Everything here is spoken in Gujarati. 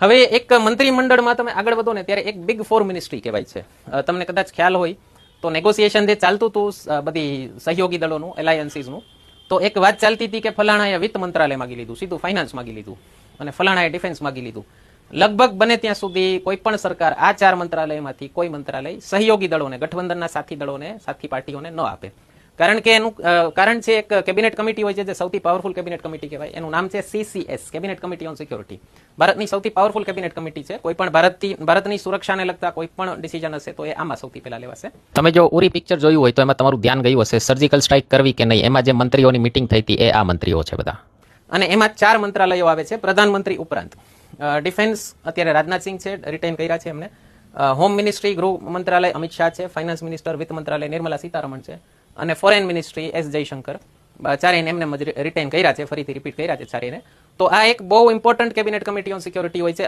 હવે એક મંત્રીમંડળમાં તમે આગળ વધો ને ત્યારે એક બિગ ફોર મિનિસ્ટ્રી કહેવાય છે. તમને કદાચ ખ્યાલ હોય તો નેગોશિએશન જે ચાલતું હતું બધી સહયોગી દળોનું, એલાયન્સીસનું, તો એક વાત ચાલતી હતી કે ફલાણાએ વિત્ત મંત્રાલય માગી લીધું, સીધું ફાઇનાન્સ માગી લીધું, અને ફલાણાએ ડિફેન્સ માગી લીધું. લગભગ બને ત્યાં સુધી કોઈ પણ સરકાર આ 4 મંત્રાલયમાંથી કોઈ મંત્રાલય સહયોગી દળોને, ગઠબંધનના સાથી દળોને, સાથી પાર્ટીઓને ન આપે. કારણ કે એનું કારણ છે એક કેબિનેટ કમિટી હોય છે જે સૌથી પાવરફુલ કેબિનેટ કમિટી કહેવાય. એનું નામ છે CCS, cabinet committee on security. ભારતની સૌથી પાવરફુલ કેબિનેટ કમિટી છે. કોઈ પણ ભારતની સુરક્ષાને લગતા કોઈ પણ ડિસિઝન હશે તો એ આમાં સૌથી પહેલા લેવાશે. તમે જો ઉરી પિક્ચર જોયું હોય તો એમાં તમારું ધ્યાન ગયું હશે સર્જિકલ સ્ટ્રાઇક કરવી કે નહીં. એમાં જે મંત્રીઓની મિટિંગ થઈ હતી એ આ મંત્રીઓ છે બધા. અને એમાં 4 મંત્રાલયો આવે છે પ્રધાનમંત્રી ઉપરાંત. ડિફેન્સ અત્યારે રાજનાથસિંહ છે, રિટેન કર્યા છે એમને. હોમ મિનિસ્ટ્રી, ગૃહ મંત્રાલય અમિત શાહ છે. ફાઇનાન્સ મિનિસ્ટર, વિત્ત મંત્રાલય નિર્મલા સીતારમણ છે. અને ફોરેન મિનિસ્ટ્રી S જયશંકર. ચારેયને એમને રિટેન કર્યા છે, ફરીથી રિપીટ કર્યા છે ચારેયને. તો આ એક બહુ important cabinet committee on security હોય છે.